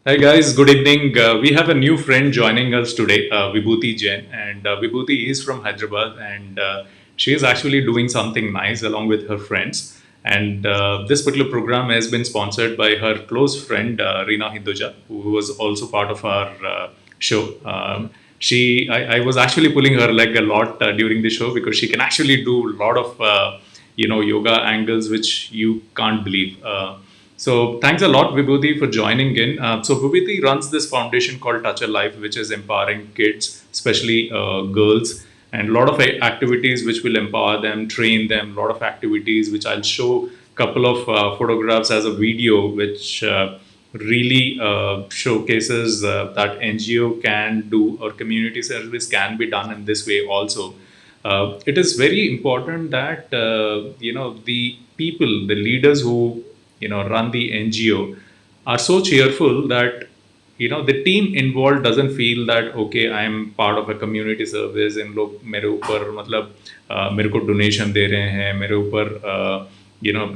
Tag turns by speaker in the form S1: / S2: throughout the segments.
S1: Hi guys, good evening. We have a new friend joining us today, Vibhuti Jain, and Vibhuti is from Hyderabad, and she is actually doing something nice along with her friends. And this particular program has been sponsored by her close friend Rina Hinduja, who was also part of our show. I was actually pulling her leg a lot during the show because she can actually do a lot of yoga angles which you can't believe. So thanks a lot, Vibhuti, for joining in. So Vibhuti runs this foundation called Touch a Life, which is empowering kids, especially girls, and a lot of activities which will empower them, train them. A lot of activities which I'll show. Couple of photographs as a video, which really showcases that NGO can do or community service can be done in this way also. It is very important that the people, the leaders who run the NGO are so cheerful that the team involved doesn't feel that okay, I am part of a community service, इन लोग मेरे ऊपर मतलब मेरे को donation दे रहे हैं मेरे ऊपर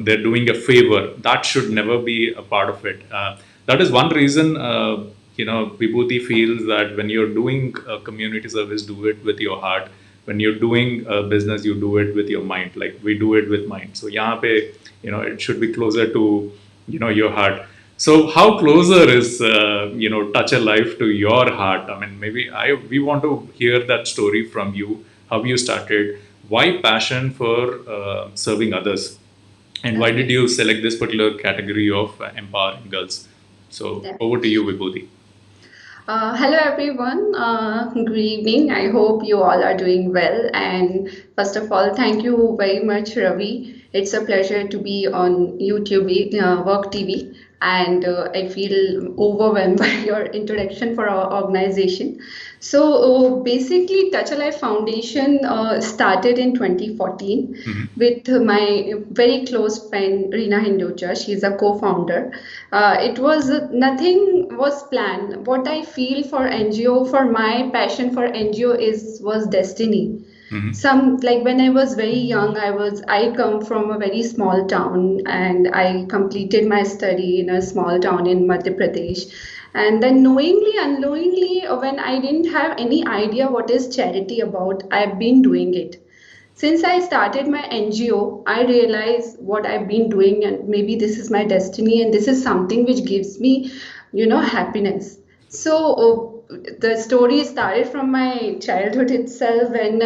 S1: they're doing a favor. That should never be a part of it. That is one reason Vibhuti feels that when you're doing a community service, do it with your heart. When you're doing a business, you do it with your mind, like we do it with mind. So यहाँ पे it should be closer to your heart. So how closer is Touch a Life to your heart? I mean, maybe we want to hear that story from you. How you started? Why passion for serving others? And why did
S2: Okay.
S1: you select this particular category of empowering girls? So
S2: Yeah.
S1: over to you, Vibhuti.
S2: Hello everyone. Good evening. I hope you all are doing well. And first of all, thank you very much, Ravi. It's a pleasure to be on YouTube, Work TV, and I feel overwhelmed by your introduction for our organization. So basically, Touch a Life Foundation started in 2014 with my very close friend Rina Hinduja. She's a co-founder. It was nothing was planned. What I feel for NGO, for my passion for NGO is was destiny. Some like when I was very young, I come from a very small town and I completed my study in a small town in Madhya Pradesh. And then knowingly, unknowingly, when I didn't have any idea what is charity about, I've been doing it. Since I started my NGO, I realized what I've been doing, and maybe this is my destiny, and this is something which gives me, happiness. So the story started from my childhood itself, when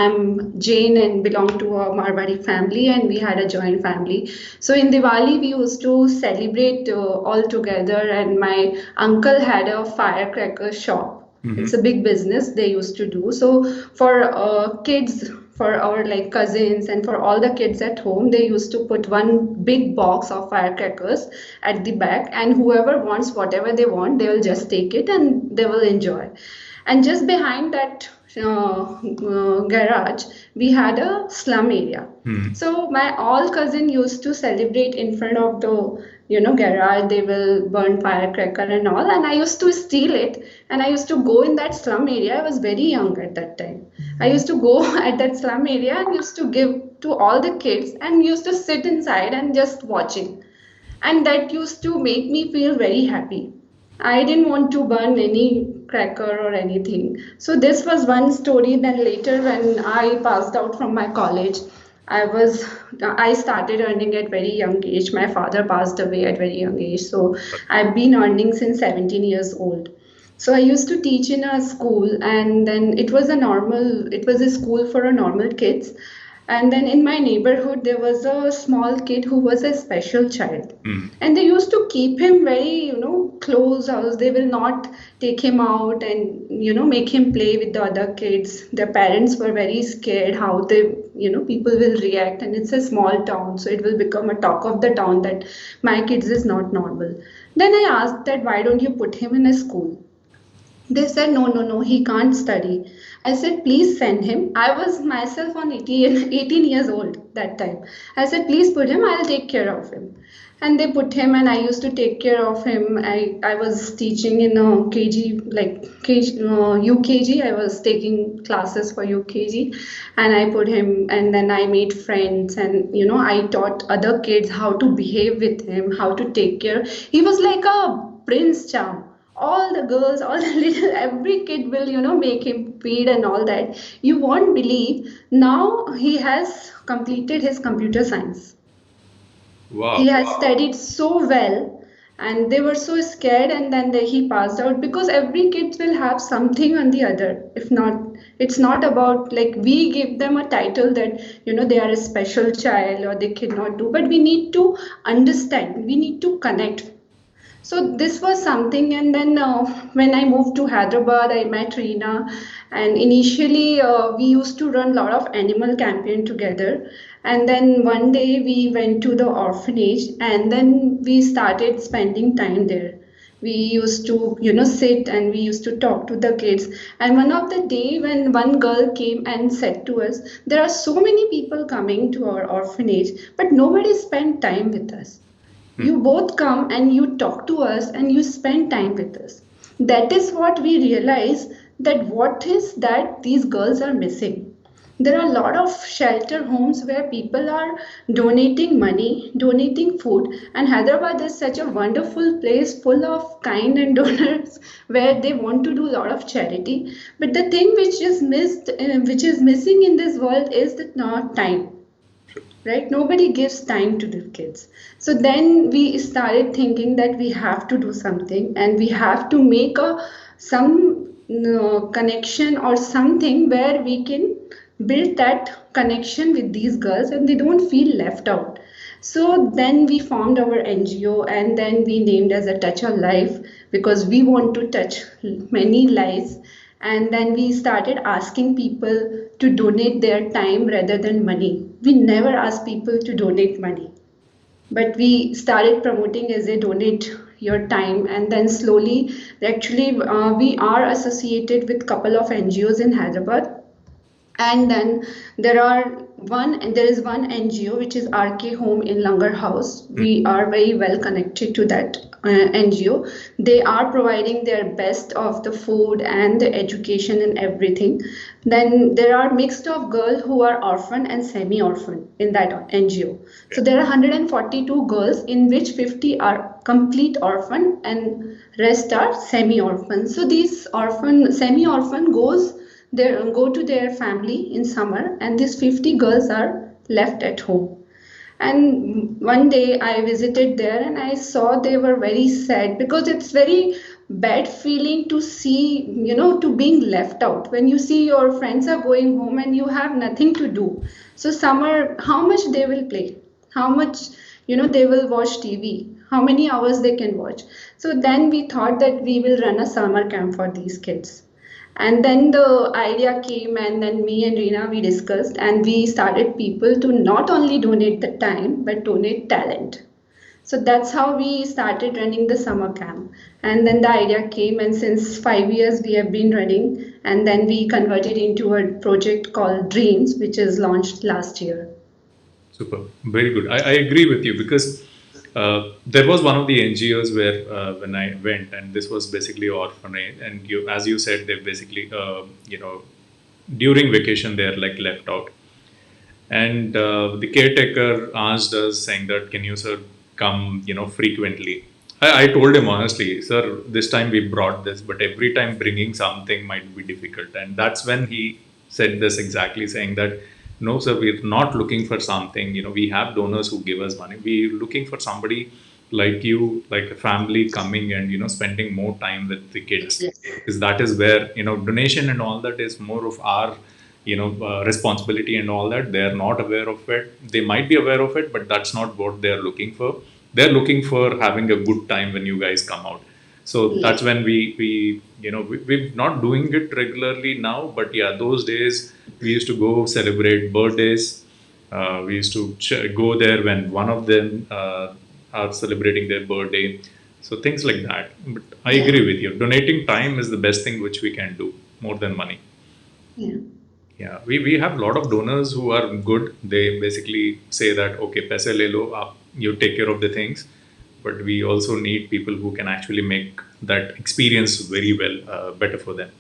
S2: I'm Jain and belong to a Marwari family, and we had a joint family. So in Diwali, we used to celebrate all together, and my uncle had a firecracker shop. It's a big business they used to do. So for kids, for our like cousins and for all the kids at home, they used to put one big box of firecrackers at the back, and whoever wants whatever they want, they will just take it and they will enjoy. And just behind that garage, we had a slum area. So my all cousin used to celebrate in front of the garage. They will burn firecracker and all, and I used to steal it, and I used to go in that slum area. I was very young at that time. I used to go at that slum area and used to give to all the kids and used to sit inside and just watching, and that used to make me feel very happy. I didn't want to burn any cracker or anything. So this was one story. Then later, when I passed out from my college, I was I started earning at very young age. My father passed away at very young age, so I've been earning since 17 years old. So I used to teach in a school, and then it was a school for a normal kids. And then in my neighborhood, there was a small kid who was a special child. And they used to keep him very, close house. They will not take him out and, make him play with the other kids. Their parents were very scared how people will react. And it's a small town, so it will become a talk of the town that my kids is not normal. Then I asked that why don't you put him in a school? They said, no, no, no, he can't study. I said, please send him. I was myself on 18 years old that time. I said, please put him, I'll take care of him. And they put him, and I used to take care of him. I was teaching in a KG, like UKG. I was taking classes for UKG, and I put him, and then I made friends, and I taught other kids how to behave with him, how to take care. He was like a prince charm. All the girls, all the little, every kid will, make him feed and all that. You won't believe. Now he has completed his computer science.
S1: Wow.
S2: He has studied so well, and they were so scared, and then he passed out, because every kid will have something on the other. If not, it's not about like we give them a title that they are a special child or they cannot do, but we need to understand, we need to connect. So this was something, and then when I moved to Hyderabad, I met Reena, and initially we used to run a lot of animal campaign together. And then one day we went to the orphanage, and then we started spending time there. We used to, sit and we used to talk to the kids. And one of the day when one girl came and said to us, "There are so many people coming to our orphanage, but nobody spent time with us.
S1: Hmm.
S2: You both come and you talk to us and you spend time with us." That is what we realize, that what is that these girls are missing. There are a lot of shelter homes where people are donating money, donating food, and Hyderabad is such a wonderful place full of kind and donors where they want to do a lot of charity. But the thing which is missed, which is missing in this world, is the not time, right? Nobody gives time to the kids. So then we started thinking that we have to do something, and we have to make a some connection or something where we can build that connection with these girls and they don't feel left out. So then we formed our NGO, and then we named as a Touch of Life, because we want to touch many lives. And then we started asking people to donate their time rather than money. We never ask people to donate money, but we started promoting as a donate your time. And then slowly, actually, we are associated with couple of NGOs in Hyderabad. And then there is one NGO which is RK Home in Langar House.
S1: Hmm.
S2: We are very well connected to that NGO. They are providing their best of the food and the education and everything. Then there are mixed of girls who are orphan and semi-orphan in that NGO. So there are 142 girls, in which 50 are complete orphan and rest are semi-orphan. So these orphan, semi-orphan go to their family in summer, and these 50 girls are left at home. And one day I visited there and I saw they were very sad, because it's very bad feeling to see, to being left out when you see your friends are going home and you have nothing to do. So summer, how much they will play, how much they will watch TV, how many hours they can watch. So then we thought that we will run a summer camp for these kids. And then the idea came, and then me and Reena, we discussed, and we started people to not only donate the time but donate talent. So that's how we started running the summer camp. And then the idea came, and since 5 years we have been running, and then we converted into a project called Dreams, which is launched last year.
S1: Super, very good. I agree with you because there was one of the NGOs where when I went, and this was basically orphanage, and you, as you said, they basically, during vacation they're like left out, and the caretaker asked us saying that, can you sir come, frequently. I told him honestly, sir, this time we brought this, but every time bringing something might be difficult. And that's when he said this exactly, saying that, no, sir, we're not looking for something. We have donors who give us money. We're looking for somebody like you, like a family coming and, spending more time with the kids.
S2: Yes.
S1: Because that is where, donation and all that is more of our, responsibility and all that. They're not aware of it. They might be aware of it, but that's not what they're looking for. They're looking for having a good time when you guys come out. So that's
S2: Yes.
S1: when we're not doing it regularly now, but yeah, those days we used to go celebrate birthdays. We used to go there when one of them are celebrating their birthday. So things like that. But I
S2: Yeah.
S1: agree with you. Donating time is the best thing which we can do more than money.
S2: Yeah.
S1: Yeah, we have a lot of donors who are good. They basically say that, okay, paise le lo, you take care of the things. But we also need people who can actually make that experience very well, better for them.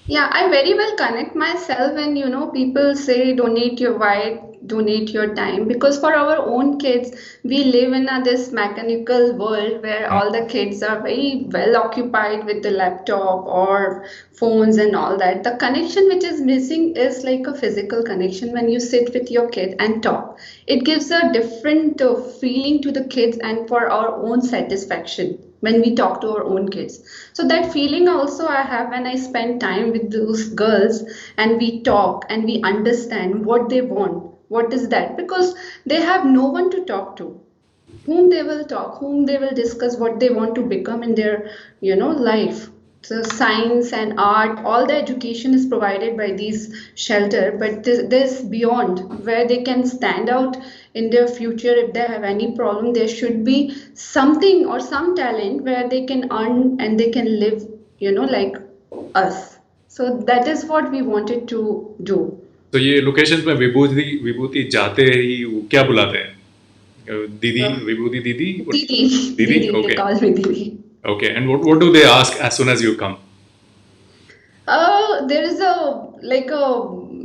S2: Yeah, I very well connect myself when people say donate your why donate your time, because for our own kids we live in this mechanical world where
S1: Mm.
S2: all the kids are very well occupied with the laptop or phones and all that. The connection which is missing is like a physical connection when you sit with your kid and talk. It gives a different feeling to the kids and for our own satisfaction when we talk to our own kids. So that feeling also I have when I spend time with those girls and we talk and we understand what they want. What is that? Because they have no one to talk to, whom they will talk, whom they will discuss what they want to become in their life. So science and art, all the education is provided by these shelter, but this beyond where they can stand out in their future. If they have any problem, there should be something or some talent where they can earn and they can live, like us. So that is what we wanted to do.
S1: तो ये location में विभूति विभूति जाते ही वो क्या बुलाते हैं? दीदी,
S2: Uh,
S1: विभूति दीदी,
S2: Didi,
S1: दीदी,
S2: Didi, they
S1: okay,
S2: call me Didi.
S1: okay. And what do they ask as soon as you come?
S2: There is a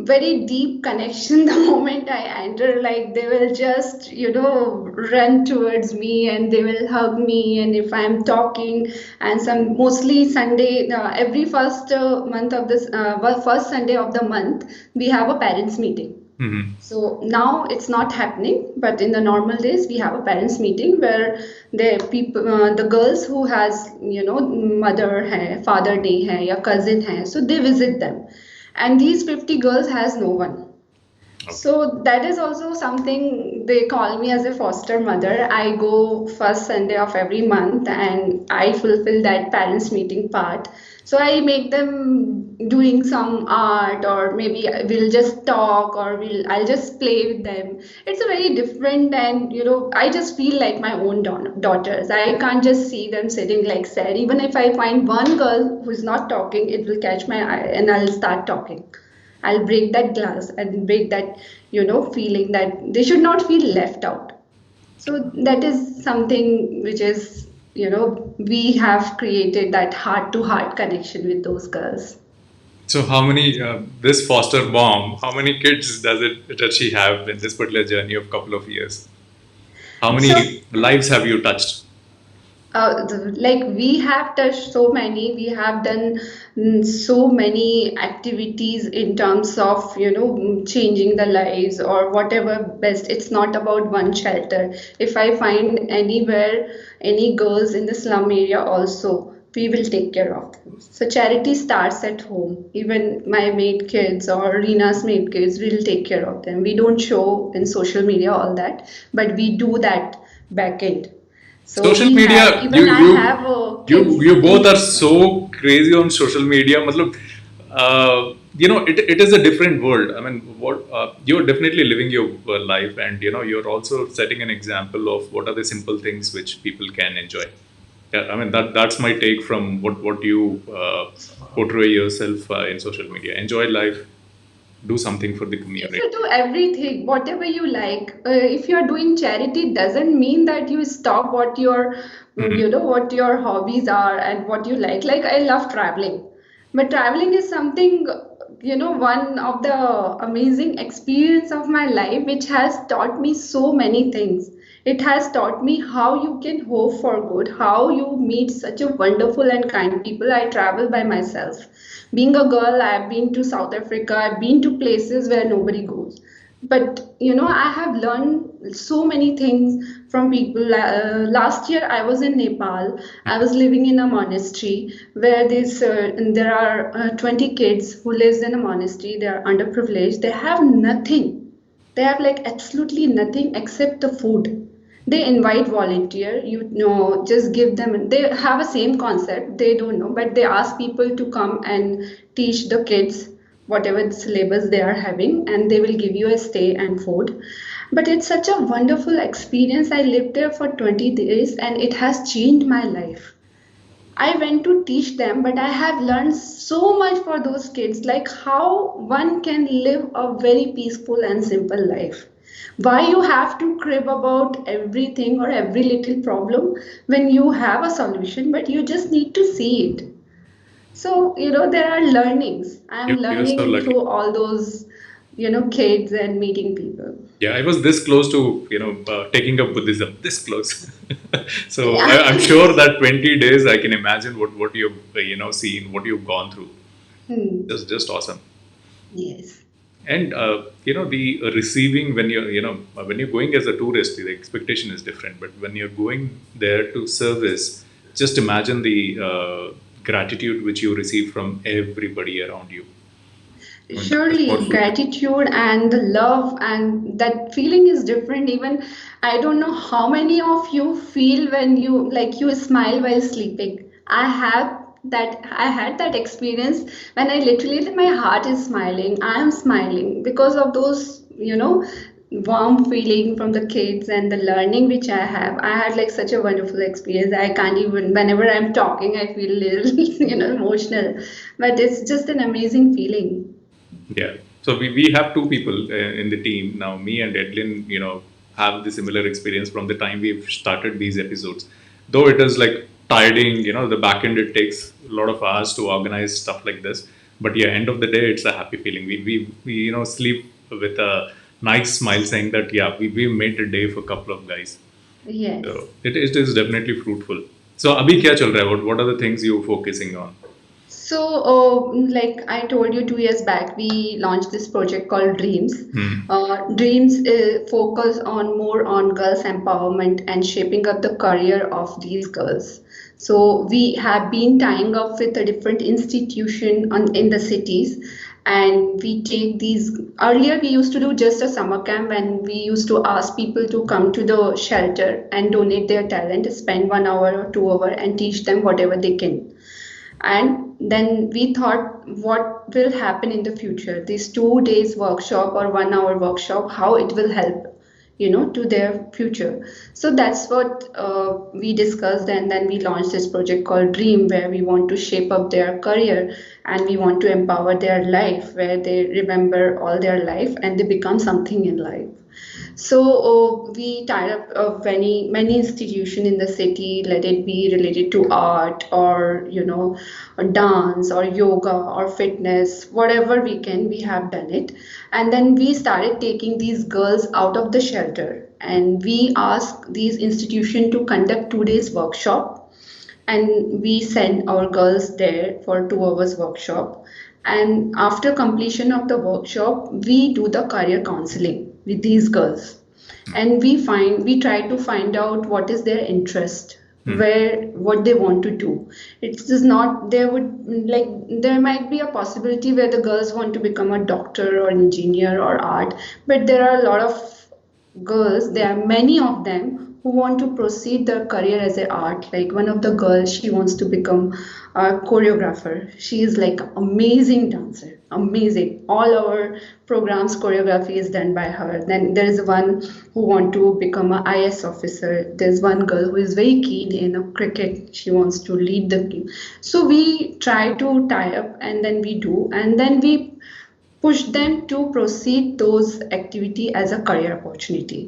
S2: very deep connection the moment I enter. Like they will just, run towards me and they will hug me. And if I'm talking, and some mostly Sunday, every first month of this, first Sunday of the month, we have a parents meeting.
S1: Mm-hmm.
S2: So now it's not happening, but in the normal days we have a parents meeting where the people, the girls who has mother hai, father day hai, या cousin hai, so they visit them, and these 50 girls has no one.
S1: Okay.
S2: So that is also something they call me as a foster mother. I go first Sunday of every month and I fulfill that parents meeting part. So I make them doing some art, or maybe we'll just talk, or I'll just play with them. It's a very different, and I just feel like my own daughters. I can't just see them sitting like sad. Even if I find one girl who's not talking, it will catch my eye and I'll start talking. I'll break that glass and break that, feeling that they should not feel left out. So that is something which is, we have created that heart to heart connection with those girls.
S1: So how many this foster mom? How many kids does she have in this particular journey of couple of years? How
S2: So
S1: many lives have you touched?
S2: like we have touched so many, we have done so many activities in terms of changing the lives or whatever best. It's not about one shelter. If I find anywhere any girls in the slum area also, we will take care of them. So charity starts at home. Even my maid kids or Rina's maid kids, we'll take care of them. We don't show in social media all that, but we do that back end. So
S1: Social
S2: we have,
S1: media,
S2: even I have kids
S1: you both
S2: in.
S1: are so crazy on social media. Matlab, it is a different world. I mean, what you're definitely living your life, and you're also setting an example of what are the simple things which people can enjoy. Yeah, I mean that's my take from what you portray yourself in social media. Enjoy life, do something for the
S2: If
S1: community.
S2: you do everything, whatever you like, if you are doing charity, doesn't mean that you stop what your,
S1: Hmm.
S2: what your hobbies are and what you like. Like I love traveling, but traveling is something, one of the amazing experience of my life, which has taught me so many things. It has taught me how you can hope for good, how you meet such a wonderful and kind people. I travel by myself. Being a girl, I've been to South Africa, I've been to places where nobody goes. But I have learned so many things from people. Last year, I was in Nepal. I was living in a monastery where there are 20 kids who lives in a monastery. They are underprivileged. They have nothing. They have like absolutely nothing except the food. They invite volunteer, just give them. They have a same concept. They don't know, but they ask people to come and teach the kids whatever the syllabus they are having, and they will give you a stay and food. But it's such a wonderful experience. I lived there for 20 days and it has changed my life. I went to teach them, but I have learned so much for those kids, like how one can live a very peaceful and simple life. Why you have to crib about everything or every little problem when you have a solution, but you just need to see it. So, there are learnings. I'm
S1: You're so
S2: learning
S1: lucky.
S2: through all those, kids and meeting people.
S1: Yeah, I was this close to taking up Buddhism. This close. So
S2: Yeah.
S1: I'm sure that 20 days I can imagine what you've seen, what you've gone through.
S2: Hmm.
S1: Just awesome.
S2: Yes.
S1: And the receiving when you're going as a tourist, the expectation is different. But when you're going there to service, just imagine the gratitude which you receive from everybody around you. I mean, that is more
S2: Surely,
S1: fulfilling.
S2: gratitude and the love and that feeling is different. Even I don't know how many of you feel when you smile while sleeping. I had that experience when I literally my heart is smiling. I am smiling because of those, warm feeling from the kids and the learning which I have. I had like such a wonderful experience. I can't even whenever I'm talking, I feel a little, emotional. But it's just an amazing feeling.
S1: Yeah. So we have two people in the team now. Me and Edlin, have the similar experience from the time we've started these episodes. Though it is like tiring, the back end it takes a lot of hours to organize stuff like this. But yeah, end of the day, it's a happy feeling. We sleep with a nice smile, saying that yeah, we made a day for a couple of guys.
S2: Yes.
S1: So it is definitely fruitful. So abhi kya chal raha hai? What are the things you're focusing on?
S2: So, like I told you 2 years back, we launched this project called Dreams.
S1: Hmm.
S2: Dreams focus on more on girls' empowerment and shaping up the career of these girls. So we have been tying up with a different institution in the cities, and we take these. Earlier, we used to do just a summer camp, and we used to ask people to come to the shelter and donate their talent, spend 1 hour or 2 hour, and teach them whatever they can. And then we thought what will happen in the future, this 2 days workshop or 1 hour workshop, how it will help, to their future. So that's what we discussed, and then we launched this project called Dream, where we want to shape up their career and we want to empower their life, where they remember all their life and they become something in life. So we tied up many institution in the city, let it be related to art or or dance or yoga or fitness, whatever we can, we have done it. And then we started taking these girls out of the shelter, and we asked these institution to conduct 2 days workshop, and we send our girls there for 2 hours workshop. And after completion of the workshop, we do the career counseling with these girls, and we try to find out what is their interest,
S1: Hmm.
S2: where what they want to do. It's just not there would like there might be a possibility where the girls want to become a doctor or engineer or art, but there are a lot of girls, there are many of them who want to proceed their career as a art. Like one of the girls, she wants to become a choreographer. She is like amazing dancer, amazing. All our programs choreography is done by her. Then there is one who want to become a IS officer. There's one girl who is very keen in a cricket. She wants to lead the team. So we try to tie up, and then we do, and then we push them to proceed those activity as a career opportunity.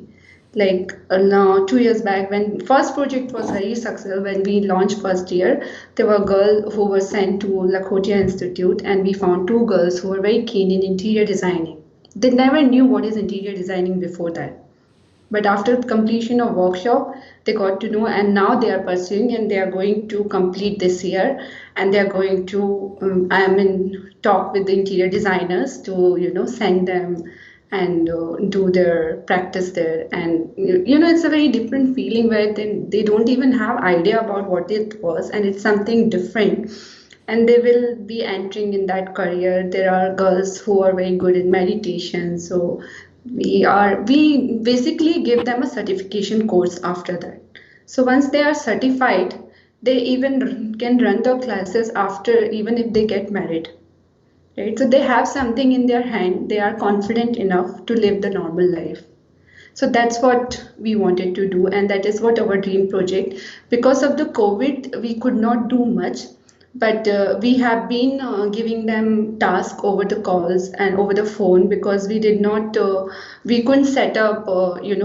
S2: Like now 2 years back, when first project was very successful, when we launched first year, there were girls who were sent to Lakhotia Institute, and we found two girls who were very keen in interior designing. They never knew what is interior designing before that, but after completion of workshop, they got to know, and now they are pursuing, and they are going to complete this year, and they are going to. I am in talk with the interior designers to send them and do their practice there. And it's a very different feeling where they don't even have idea about what it was, and it's something different, and they will be entering in that career. There are girls who are very good in meditation, so we basically give them a certification course after that. So once they are certified, they even can run the classes after, even if they get married, right? So they have something in their hand, they are confident enough to live the normal life. So that's what we wanted to do, and that is what our dream project. Because of the COVID, we could not do much, but we have been giving them tasks over the calls and over the phone, because we couldn't set up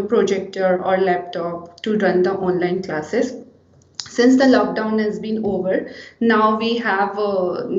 S2: projector or laptop to run the online classes. since the lockdown has been over, now we have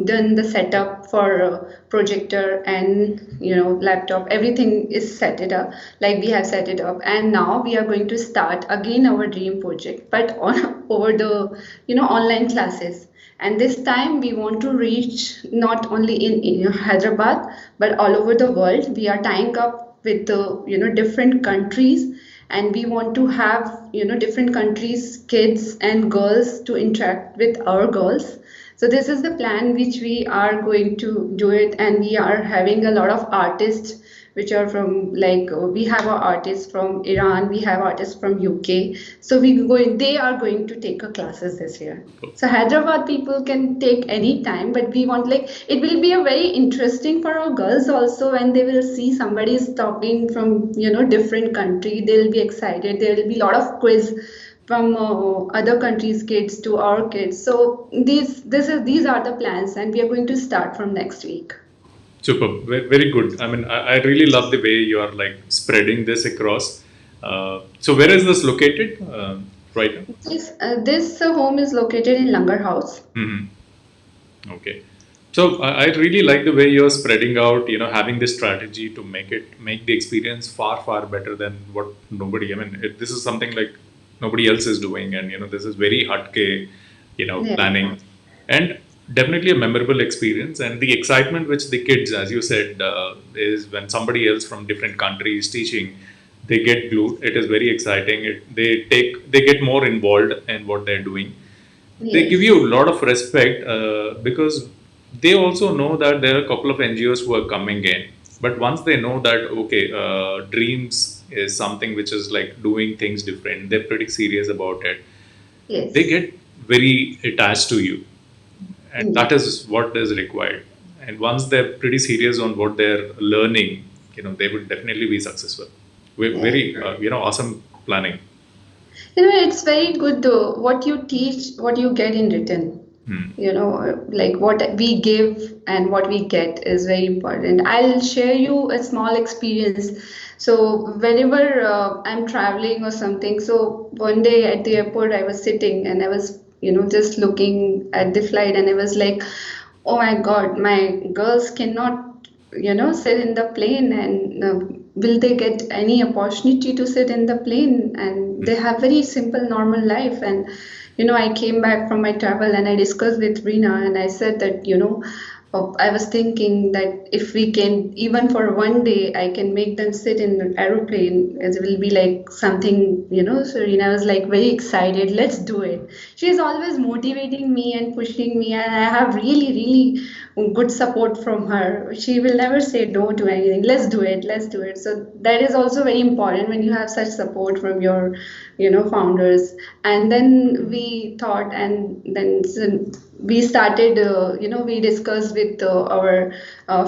S2: done the setup for projector and laptop. Everything is set it up, like we have set it up, and now we are going to start again our dream project, but on over the online classes. And this time we want to reach not only in Hyderabad but all over the world. We are tying up with the different countries, and we want to have different countries kids and girls to interact with our girls. So this is the plan which we are going to do it, and we are having a lot of artists which are from, like, we have our artists from Iran, we have artists from UK. So they are going to take a classes this year. So Hyderabad people can take any time, but we want, like, it will be a very interesting for our girls also when they will see somebody is talking from different country. They'll be excited. There will be a lot of quiz from other countries' kids to our kids. So these are the plans, and we are going to start from next week.
S1: Super, very good. I mean, I really love the way you are like spreading this across. So where is this located right now?
S2: This home is located in Langar House.
S1: Okay. So I really like the way you're spreading out, having this strategy to make the experience far better than what nobody. I mean, this is something like nobody else is doing, and this is very hatke,
S2: Yeah.
S1: planning, and definitely a memorable experience. And the excitement which the kids, as you said, is when somebody else from different countries teaching, they get glued. It is very exciting. They get more involved in what they're doing. They give
S2: Yes.
S1: you a lot of respect because they also know that there are a couple of NGOs who are coming in. But once they know that, okay, dreams is something which is like doing things different, they're pretty serious about it. They
S2: Yes.
S1: get very attached to you, and that
S2: Mm.
S1: is what is required. And once they're pretty serious on what they're learning, they would definitely be successful.
S2: Yes.
S1: Very, awesome planning.
S2: It's very good though. What you teach, what you get in return.
S1: Hmm.
S2: Like what we give and what we get is very important. I'll share you a small experience. So whenever I'm traveling or something, so one day at the airport, I was sitting and I was, just looking at the flight, and I was like, oh my God, my girls cannot, sit in the plane, and will they get any opportunity to sit in the plane? And they have very simple, normal life. And I came back from my travel and I discussed with Rina, and I said that, I was thinking that if we can, even for one day, I can make them sit in an aeroplane, it will be like something, So Rina was like very excited, let's do it. She's always motivating me and pushing me, and I have really good support from her. She will never say no to anything. Let's do it, let's do it. So that is also very important when you have such support from your founders. And then we thought, and then we started, we discussed with our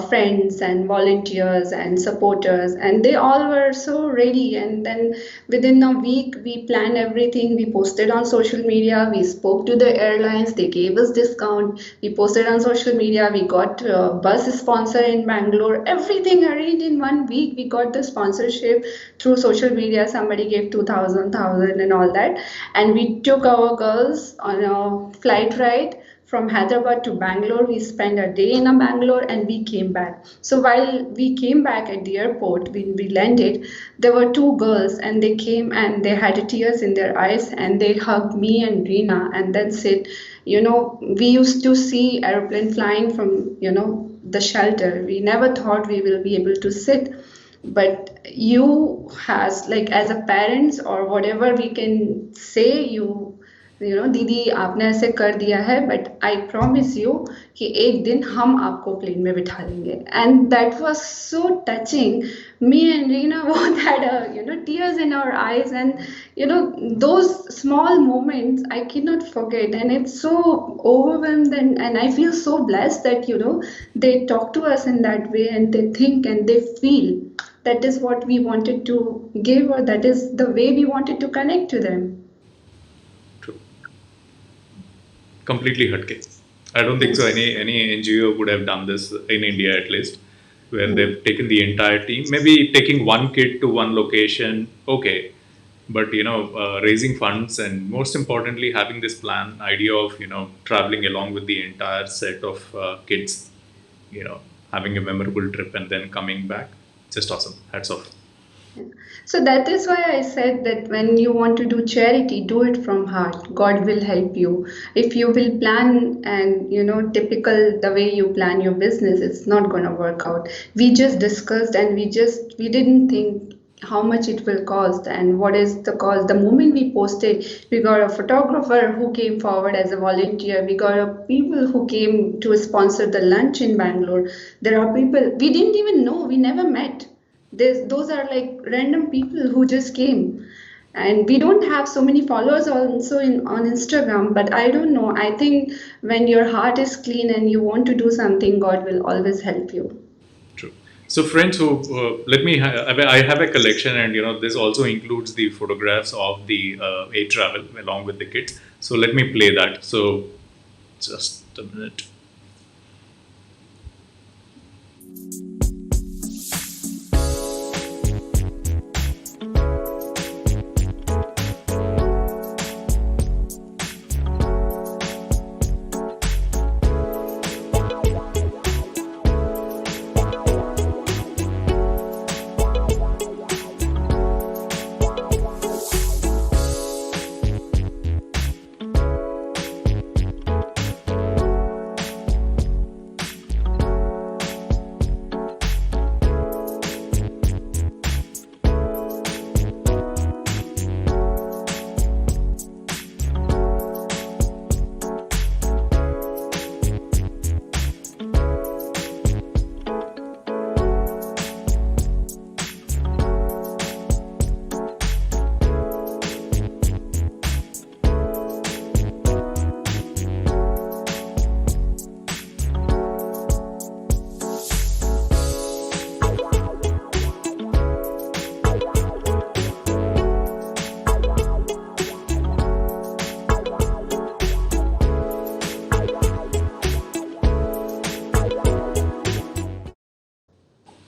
S2: friends and volunteers and supporters, and they all were so ready. And then within a week we planned everything. We posted on social media, we spoke to the airlines, they gave us discount. We posted on social media, we got bus sponsor in Bangalore, everything arranged in one week. We got the sponsorship through social media. Somebody gave 2000 and all that, and we took our girls on a flight ride from Hyderabad to Bangalore. We spent a day in a Bangalore and we came back. So while we came back at the airport, we landed, there were two girls, and they came and they had tears in their eyes, and they hugged me and Rina and then said, we used to see airplane flying from, the shelter. We never thought we will be able to sit, but you has, like, as a parents or whatever we can say, दीदी आपने ऐसे कर दिया है, but I promise you कि एक दिन हम आपको प्लेन में बिठा देंगे. And that was so touching. Me and Reena both had tears in our eyes, and those small moments I cannot forget, and it's so overwhelmed, and I feel so blessed that they talk to us in that way, and they think and they feel that is what we wanted to give, or that is the way we wanted to connect to them.
S1: True. Completely hatke. I don't think so.
S2: Yes.
S1: Any NGO would have done this in India at least, where
S2: Hmm.
S1: they've taken the entire team. Maybe taking one kid to one location, okay, but raising funds, and most importantly having this plan idea of traveling along with the entire set of kids, you know having a memorable trip and then coming back, just awesome. Hats off.
S2: So that is why I said that when you want to do charity, do it from heart. God will help you. If you will plan and typical the way you plan your business, it's not gonna work out. We just discussed and we didn't think how much it will cost and what is the cost. The moment we posted, we got a photographer who came forward as a volunteer. We got a people who came to sponsor the lunch in Bangalore. There are people we didn't even know, we never met. Those are like random people who just came. And we don't have so many followers also on Instagram, but I don't know. I think when your heart is clean and you want to do something, God will always help you.
S1: True. So, friends, who let me. I have a collection, and this also includes the photographs of the air travel along with the kids. So, let me play that. So, just a minute.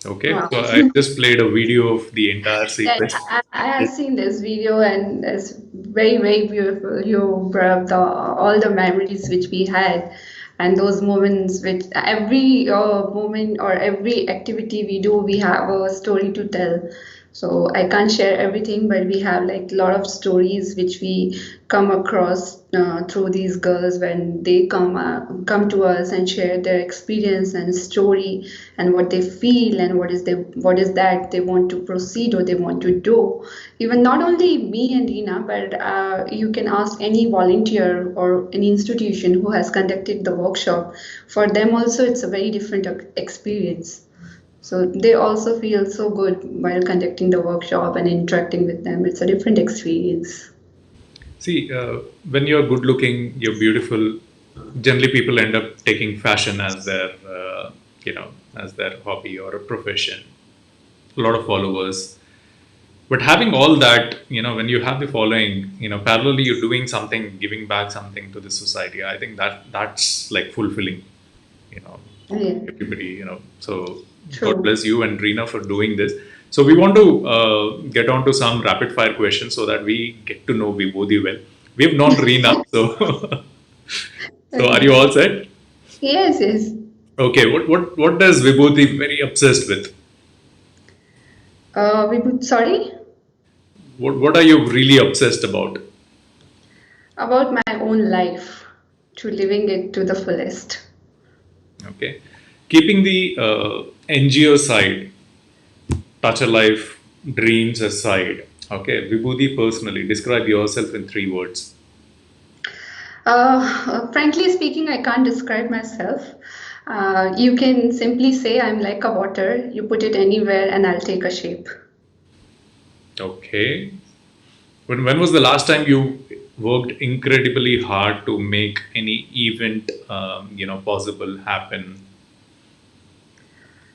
S1: Okay,
S2: Wow.
S1: so I just played a video of the entire
S2: Yeah,
S1: sequence.
S2: I have seen this video and it's very, very beautiful. You brought up all the memories which we had and those moments which every moment or every activity we do, we have a story to tell. So I can't share everything, but we have like a lot of stories which we come across through these girls when they come to us and share their experience and story and what they feel and what is that they want to proceed or they want to do. Even not only me and Dina, but you can ask any volunteer or any institution who has conducted the workshop. For them also, it's a very different experience. So they also feel so good while conducting the workshop and interacting with them. It's a different experience.
S1: See, when you're good looking, you're beautiful. Generally, people end up taking fashion as their, as their hobby or a profession. A lot of followers. But having all that, when you have the following, parallelly you're doing something, giving back something to the society. I think that's like fulfilling. You know,
S2: Yeah,
S1: everybody. So God
S2: true.
S1: bless you and Rina for doing this. So we want to get on to some rapid fire questions so that we get to know Vibhuti well. We have known Rina, so so are
S2: Okay.
S1: you all set?
S2: Yes, yes.
S1: Okay, what does Vibhuti very obsessed with?
S2: Sorry,
S1: What are you really obsessed about?
S2: about my own life, to living it to the fullest.
S1: Okay, keeping the NGO side, touch a life, dreams aside. Okay, Vibhuti personally, describe yourself in 3 words.
S2: Frankly speaking, I can't describe myself. You can simply say I'm like a water. You put it anywhere and I'll take a shape.
S1: Okay, when was the last time you worked incredibly hard to make any event, possible happen?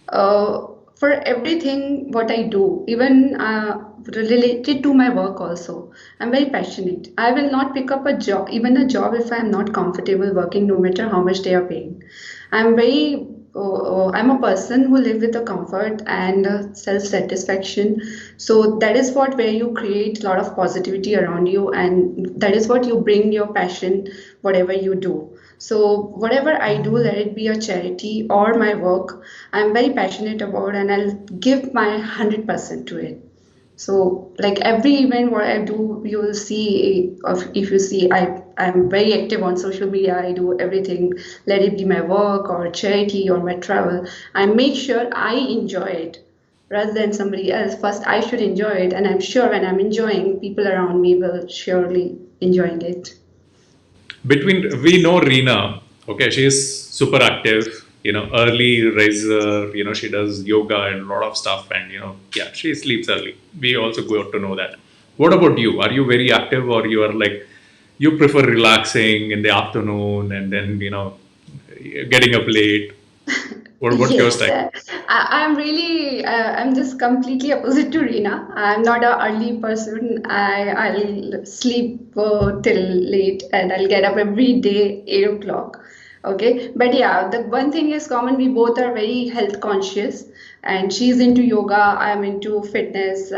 S2: For everything what I do, even related to my work also, I'm very passionate. I will not pick up a job, even a job, if I'm not comfortable working, no matter how much they are paying. I'm very I'm a person who live with the comfort and self-satisfaction. So that is what where you create a lot of positivity around you, and that is what you bring your passion, whatever you do. So whatever I do, let it be a charity or my work, I'm very passionate about, and I'll give my 100% to it. So like every event what I do, you will see if you see I'm very active on social media. I do everything, let it be my work or charity or my travel. I make sure I enjoy it rather than somebody else. First, I should enjoy it, and I'm sure when I'm enjoying, people around me will surely enjoying it.
S1: Between we know Reena, okay, she is super active, early riser, she does yoga and a lot of stuff, and yeah, she sleeps early. We also got to know that. What about you? Are you very active, or you are like you prefer relaxing in the afternoon and then getting up late? What's your
S2: Yes,
S1: style?
S2: I'm really, I'm just completely opposite to Reena. I'm not a early person. I'll sleep till late and I'll get up every day, 8 o'clock. Okay, but yeah, the one thing is common. We both are very health conscious, and she's into yoga. I'm into fitness.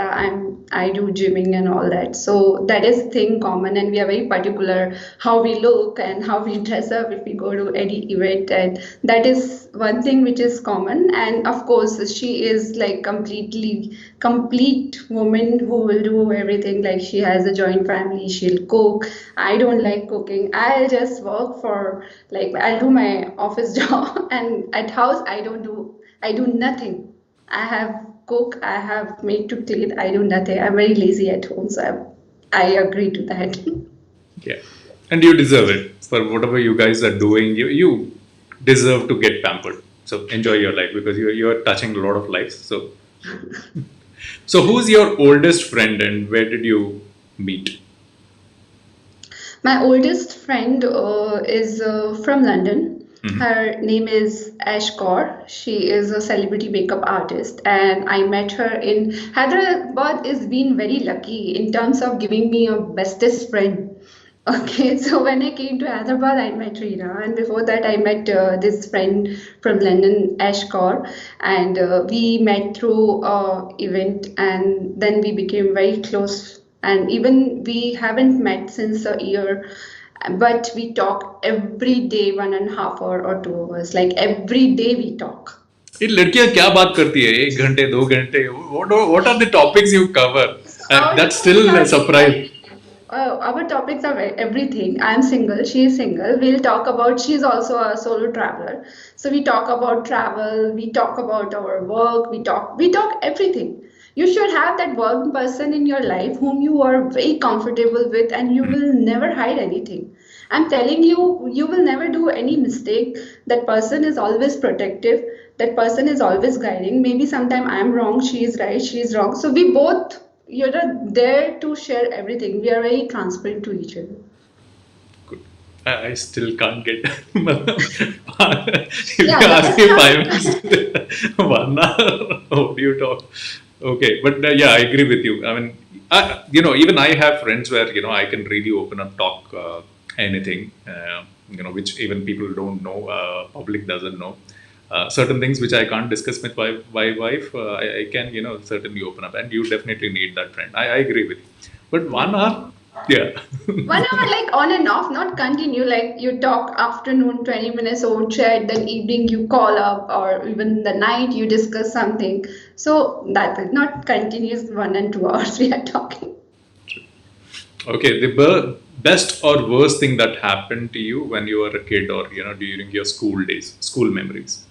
S2: I do gymming and all that. So that is thing common, and we are very particular how we look and how we dress up if we go to any event, and that is one thing which is common. And of course, she is like completely complete woman who will do everything. Like she has a joint family. She'll cook. I don't like cooking. I'll just work for like I'll do my office job, and at house I do nothing. I have cook, I have made to clean, I do nothing. I'm very lazy at home, so I agree to that.
S1: Yeah, and you deserve it for whatever you guys are doing. You deserve to get pampered. So enjoy your life because you're touching a lot of lives. So who's your oldest friend and where did you meet?
S2: My oldest friend is from London.
S1: Hmm.
S2: Her name is Ash Kaur. She is a celebrity makeup artist, and I met her in Hyderabad. Is been very lucky in terms of giving me a bestest friend. Okay, so when I came to Hyderabad, I met Reena, and before that, I met this friend from London, Ash Kaur, and we met through event, and then we became very close. And even we haven't met since a year, but we talk every day, 1.5 hour or 2 hours. Like every day we talk.
S1: ये लड़कियां क्या बात करती है 1 घंटे 2 घंटे what are the topics you cover
S2: Our
S1: that's
S2: topics
S1: still a
S2: are
S1: surprise.
S2: like our topics are everything. I'm single, she is single. We'll talk about, she's also a solo traveler. So we talk about travel, we talk about our work, we talk everything. You should have that one person in your life whom you are very comfortable with and you will never hide anything. I'm telling you, you will never do any mistake. That person is always protective. That person is always guiding. Maybe sometime I'm wrong, she is right, she is wrong. So we both, you're there to share everything. We are very transparent to each other.
S1: Good. I still can't get if you
S2: Yeah, that
S1: ask
S2: is
S1: me
S2: not
S1: 5 minutes 1 hour how do you talk. Okay, but yeah, I agree with you. I mean, even I have friends where I can really open up, talk anything, which even people don't know, public doesn't know. Certain things which I can't discuss with my wife, I can certainly open up, and you definitely need that friend. I agree with you. But
S2: yeah.
S1: 1 hour, yeah.
S2: 1 hour like on and off, not continue. Like you talk afternoon 20 minutes over chat, then evening you call up, or even the night you discuss something. So that is not continuous 1 and 2 hours we are talking.
S1: Okay, the best or worst thing that happened to you when you were a kid, or during your school days, school memories.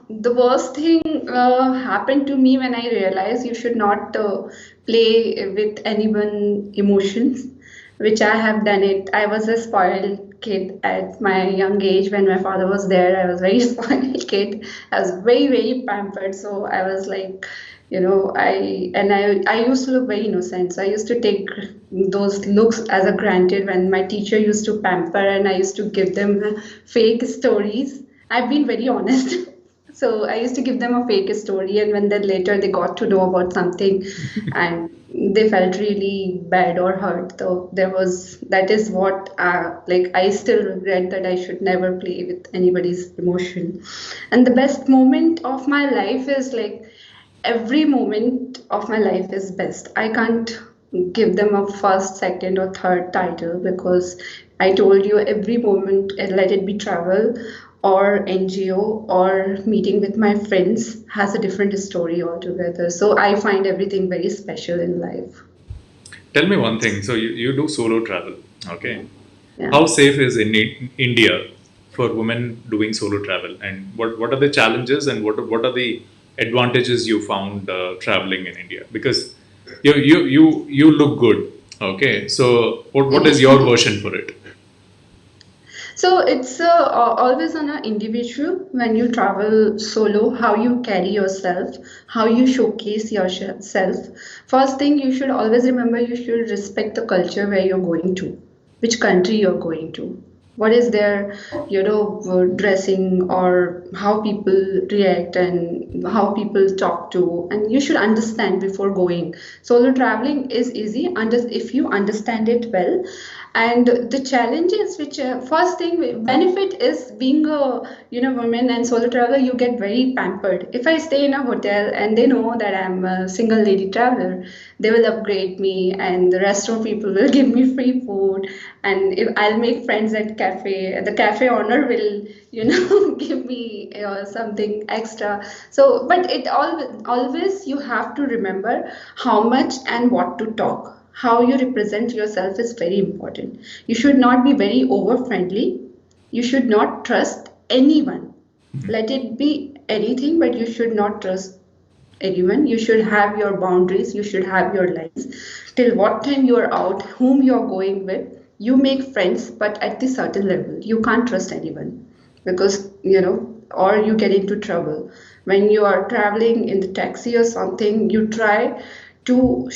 S2: The worst thing happened to me when I realized you should not play with anyone emotions, which I have done it. I was a spoiled kid at my young age when my father was there. I was very spoiled kid. I was very, very pampered. So I was like, I used to look very innocent. So I used to take those looks as a granted when my teacher used to pamper and I used to give them fake stories. I've been very honest. So I used to give them a fake story, and when then later they got to know about something, and they felt really bad or hurt. So that is what like I still regret that I should never play with anybody's emotion. And the best moment of my life is like every moment of my life is best. I can't give them a first, second, or third title because I told you every moment, let it be travel or NGO or meeting with my friends, has a different story altogether. So I find everything very special in life.
S1: Tell me one thing. So you do solo travel, okay?
S2: Yeah.
S1: How safe is India for women doing solo travel, and what are the challenges and what are the advantages you found traveling in India? Because you look good, okay? So what is your version for it?
S2: So it's always on an individual when you travel solo, how you carry yourself, how you showcase yourself. First thing you should always remember, you should respect the culture where you're going to, which country you're going to. What is their, dressing or how people react and how people talk to, and you should understand before going. Solo traveling is easy if you understand it well. And the challenges which first thing benefit is being a woman and solo traveler, you get very pampered. If I stay in a hotel and they know that I'm a single lady traveler, they will upgrade me and the restaurant people will give me free food. And if I'll make friends at cafe, the cafe owner will give me something extra. So but it always you have to remember how much and what to talk. How you represent yourself is very important. You should not be very over friendly. You should not trust anyone. Let it be anything, but you should not trust anyone. You should have your boundaries. You should have your lines. Till what time you are out, whom you are going with, you make friends, but at the certain level. You can't trust anyone because, or you get into trouble. When you are traveling in the taxi or something, you try to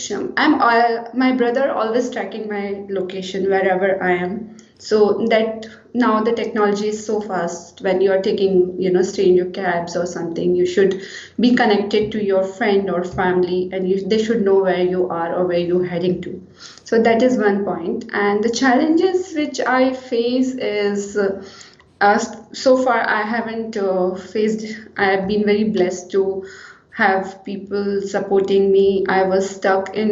S2: my brother always tracking my location wherever I am, so that now the technology is so fast. When you are taking stranger cabs or something, you should be connected to your friend or family, and they should know where you are or where you're heading to. So that is one point. And the challenges which I face is so far I haven't faced. I have been very blessed to have people supporting me. I was stuck in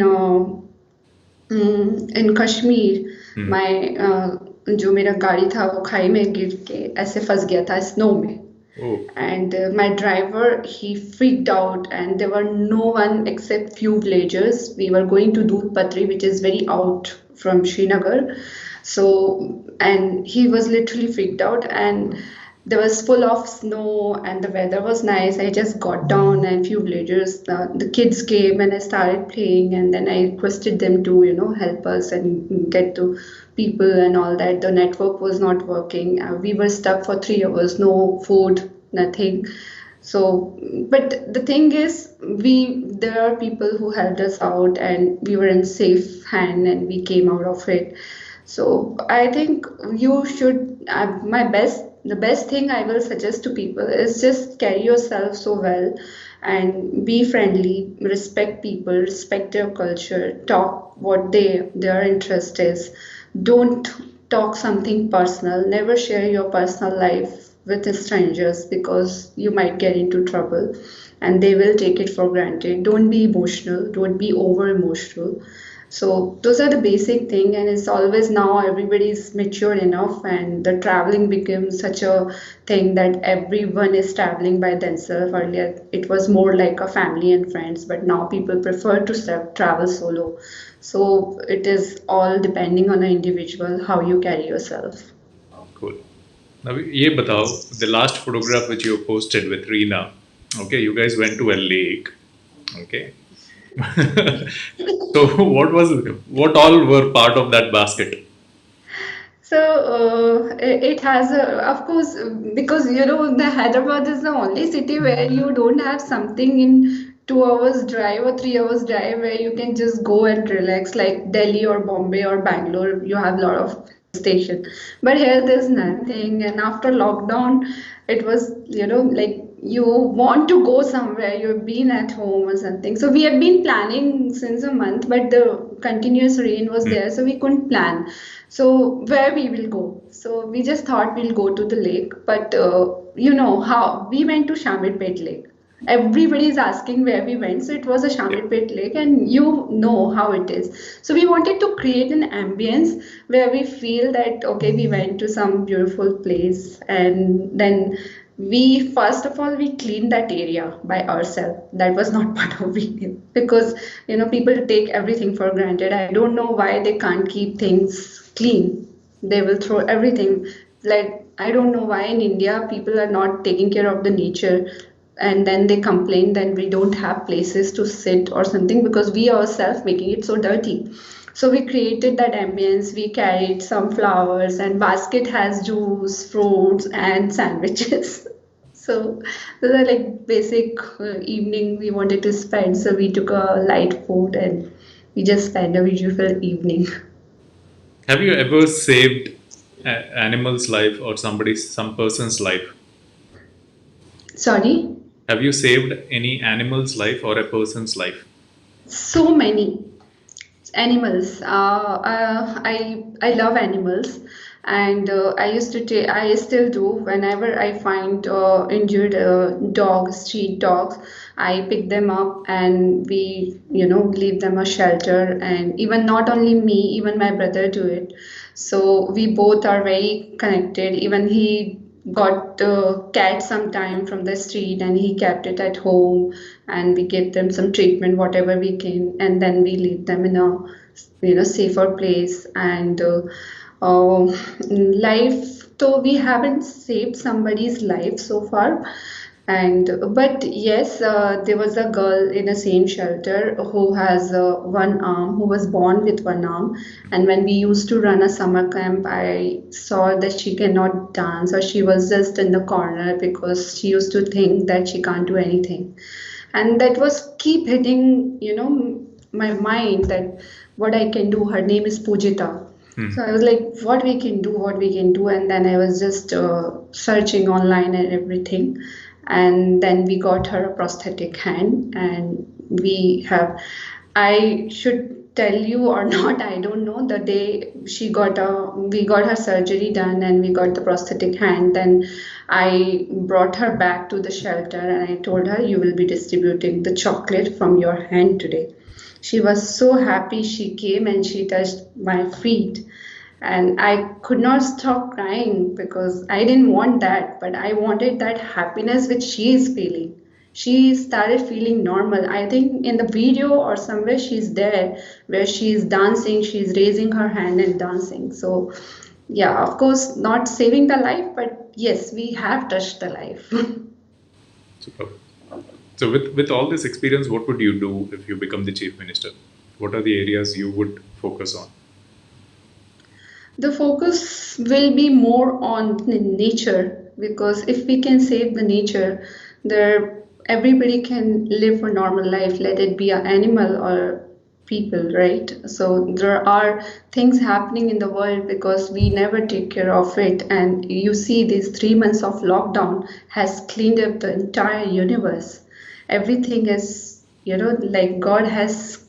S2: Kashmir.
S1: Hmm.
S2: मैं जो मेरा गाड़ी था वो खाई में गिर के ऐसे फंस गया था स्नो में.
S1: Oh,
S2: And my driver, he freaked out, and there were no one except few villagers. We were going to Dudh Patri, which is very out from Srinagar. So and he was literally freaked out, and there was full of snow and the weather was nice. I just got down and few villagers, the kids came and I started playing, and then I requested them to help us and get to people and all that. The network was not working. We were stuck for 3 hours, no food, nothing. So but the thing is, there are people who helped us out and we were in safe hand and we came out of it. So I think you should, the best thing I will suggest to people is just carry yourself so well and be friendly, respect people, respect their culture, talk what their interest is. Don't talk something personal. Never share your personal life with strangers because you might get into trouble and they will take it for granted. Don't be emotional, don't be over emotional. So those are the basic thing, and it's always now everybody is mature enough, and the traveling becomes such a thing that everyone is traveling by themselves. Earlier, it was more like a family and friends, but now people prefer to travel solo. So it is all depending on an individual how you carry yourself.
S1: cool. Now ये बताओ, the last photograph which you posted with Reena, okay, you guys went to a lake, okay. So what all were part of that basket?
S2: So it has, of course, because the Hyderabad is the only city where you don't have something in 2 hours drive or 3 hours drive where you can just go and relax, like Delhi or Bombay or Bangalore. You have a lot of station, but here there's nothing. And after lockdown, it was like you want to go somewhere, you've been at home or something. So we have been planning since a month, but the continuous rain was
S1: Hmm.
S2: there, so we couldn't plan. So where we will go? So we just thought we'll go to the lake, but you know how we went to Shamirpet Lake. Everybody is asking where we went, so it was a
S1: Yeah.
S2: Shamirpet Lake, and you know how it is. So we wanted to create an ambience where we feel that okay, we went to some beautiful place, and then we first of all we cleaned that area by ourselves. That was not part of video because people take everything for granted. I don't know why they can't keep things clean. They will throw everything. Like I don't know why in India people are not taking care of the nature, and then they complain that we don't have places to sit or something because we ourselves making it so dirty. So we created that ambience. We carried some flowers, and basket has juice, fruits, and sandwiches. So those are like basic evening we wanted to spend. So we took a light food and we just spent a beautiful evening.
S1: Have you ever saved animal's life or some person's life?
S2: Sorry.
S1: Have you saved any animal's life or a person's life?
S2: So many animals. I love animals, and I still do. Whenever I find injured dogs, street dogs, I pick them up and we leave them a shelter. And even not only me, even my brother do it. So we both are very connected. Even he got the cat sometime from the street and he kept it at home, and we give them some treatment whatever we can, and then we leave them in a safer place. And uh, life, though we haven't saved somebody's life so far. And but yes, there was a girl in the same shelter who has one arm, who was born with one arm. And when we used to run a summer camp, I saw that she cannot dance, or she was just in the corner because she used to think that she can't do anything. And that was keep hitting my mind that what I can do. Her name is Pujita.
S1: Hmm.
S2: So I was like, what we can do, what we can do. And then I was just searching online and everything. And then we got her a prosthetic hand, and we have, I should tell you or not, I don't know. The day we got her surgery done and we got the prosthetic hand, then I brought her back to the shelter and I told her, you will be distributing the chocolate from your hand today. She was so happy. She came and she touched my feet, and I could not stop crying because I didn't want that, but I wanted that happiness which she is feeling. She started feeling normal. I think in the video or somewhere she's there where she's dancing, she's raising her hand and dancing. So yeah, of course, not saving the life, but yes, we have touched the life.
S1: Super. So, with all this experience, what would you do if you become the chief minister? What are the areas you would focus on?
S2: The focus will be more on the nature, because if we can save the nature, there everybody can live a normal life, let it be an animal or people, right? So there are things happening in the world because we never take care of it. And you see these 3 months of lockdown has cleaned up the entire universe. Everything is, like God has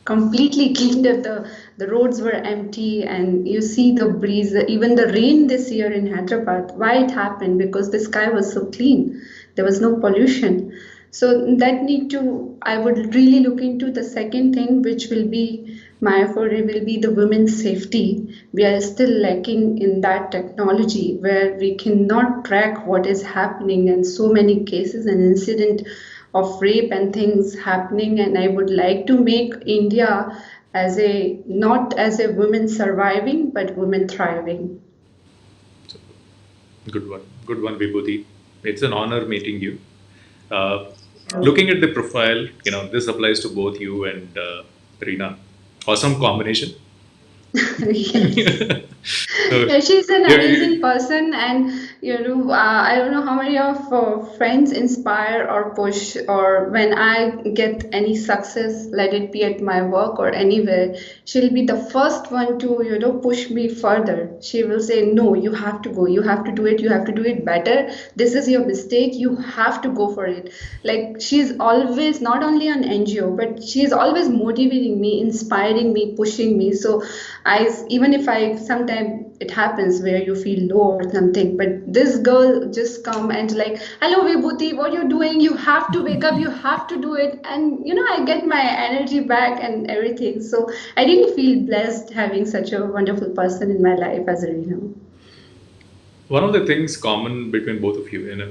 S2: completely cleaned up. The roads were empty, and you see the breeze, even the rain this year in Hyderabad. Why it happened? Because the sky was so clean, there was no pollution. So that need to, I would really look into. The second thing which will be my foray will be the women's safety. We are still lacking in that technology where we cannot track what is happening, and so many cases and incident of rape and things happening. And I would like to make India as a, not as a women surviving but women thriving.
S1: Good one, Vibhuti. It's an honor meeting you. Uh, Looking at the profile, this applies to both you and Reena. Awesome combination.
S2: Yes.
S1: So
S2: Yeah, she's an
S1: you
S2: amazing person, and I don't know how many of friends inspire or push, or when I get any success, let it be at my work or anywhere, she'll be the first one to push me further. She will say, "No, you have to go. You have to do it. You have to do it better. This is your mistake. You have to go for it." Like she's always not only an NGO, but she's always motivating me, inspiring me, pushing me. So even if I sometimes it happens where you feel low or something, but this girl just come and like, "Hello Vibhuti, what you're doing, you have to wake up, you have to do it." And I get my energy back and everything. So I really feel blessed having such a wonderful person in my life as a
S1: one of the things common between both of you, and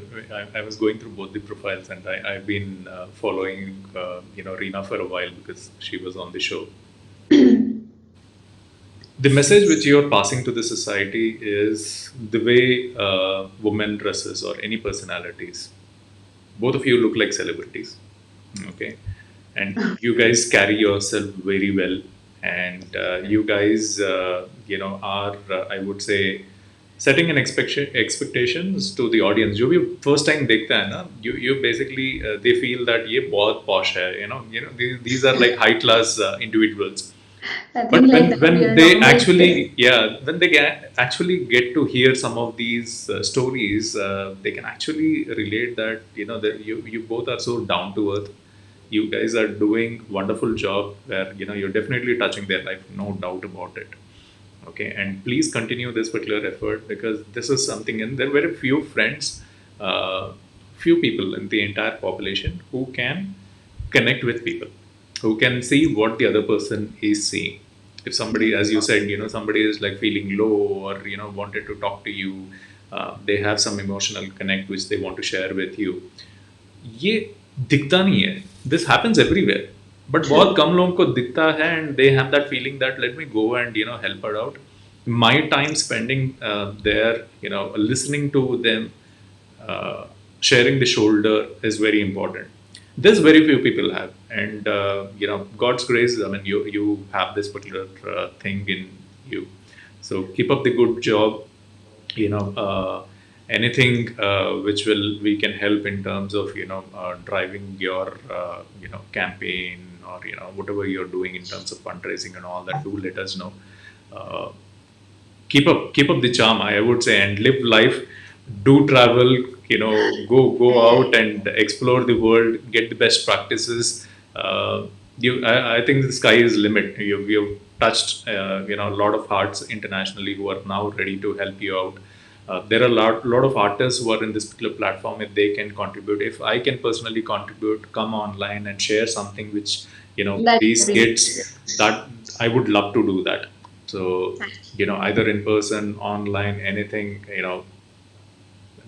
S1: I was going through both the profiles, and I've been following, Reena for a while because she was on the show. The message which you're passing to the society is the way women dresses or any personalities. Both of you look like celebrities, okay, and you guys carry yourself very well, and you guys, are I would say setting an expectations to the audience. जो भी first time देखता है ना, you basically they feel that ये बहुत posh है, these are like high class individuals.
S2: Nothing
S1: But
S2: like
S1: when
S2: that. We
S1: when
S2: are
S1: they
S2: normal.
S1: actually, yeah, when they actually get to hear some of these stories, they can actually relate that that you both are so down to earth. You guys are doing wonderful job where you're definitely touching their life, no doubt about it. Okay, and please continue this particular effort because this is something, and there are very few friends, uh, few people in the entire population who can connect with people, who can see what the other person is seeing. If somebody, as you said, somebody is like feeling low or wanted to talk to you, they have some emotional connect which they want to share with you. ये दिखता नहीं है. This happens everywhere, but बहुत
S2: True.
S1: कम लोगों को दिखता है, and they have that feeling that let me go and help her out. My time spending there, listening to them, uh, sharing the shoulder is very important. This very few people have, and God's grace. I mean, you have this particular thing in you. So keep up the good job. you know uh, Anything which will we can help in terms of driving your campaign, or whatever you're doing in terms of fundraising and all that, do let us know. uh, keep up the charm, I would say, and live life. Do travel, go out and explore the world, get the best practices. I think the sky is limit. You've touched a lot of hearts internationally who are now ready to help you out. There are a lot of artists who are in this particular platform. If they can contribute, if I can personally contribute, come online and share something which
S2: That
S1: these
S2: would be
S1: kids, that I would love to do that. So either in person, online, anything,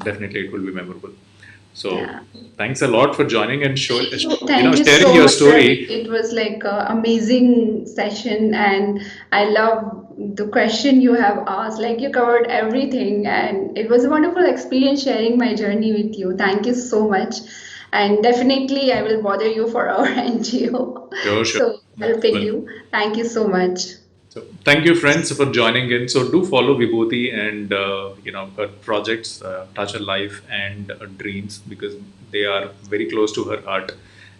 S1: definitely it will be memorable. So
S2: yeah.
S1: thanks a lot for joining and
S2: Thank you
S1: sharing
S2: so
S1: your
S2: much, Ravi.
S1: story.
S2: It was like an amazing session, and I love the question you have asked. Like you covered everything, and it was a wonderful experience sharing my journey with you. Thank you so much, and definitely I will bother you for our NGO.
S1: Sure, sure.
S2: So helping
S1: Well,
S2: you. Thank you so much.
S1: so thank you, friends, for joining in. So do follow Vibhuti and her projects, Touch Her Life and Dreams, because they are very close to her heart.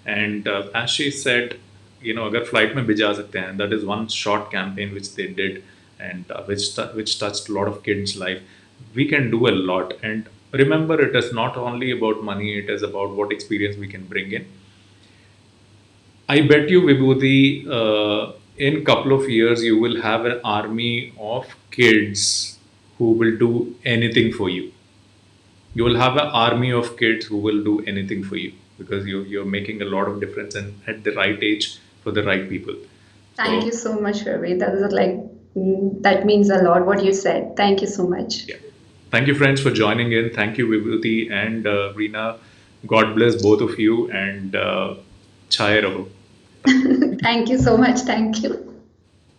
S1: And as she said, अगर flight में भिजा सकते हैं, that is one short campaign which they did, and which touched a lot of kids' life. We can do a lot, and remember, it is not only about money; it is about what experience we can bring in. I bet you, Vibhuti, in couple of years, you will have an army of kids who will do anything for you. You will have an army of kids who will do anything for you because you're making a lot of difference and at the right age for the right people.
S2: Thank
S1: So,
S2: you so much, Ravi. That is like that means a lot. What you said. Thank you so much.
S1: yeah. Thank you, friends, for joining in. Thank you, Vibhuti and Reena. God bless both of you, and chai raho.
S2: Thank you so much. Thank you.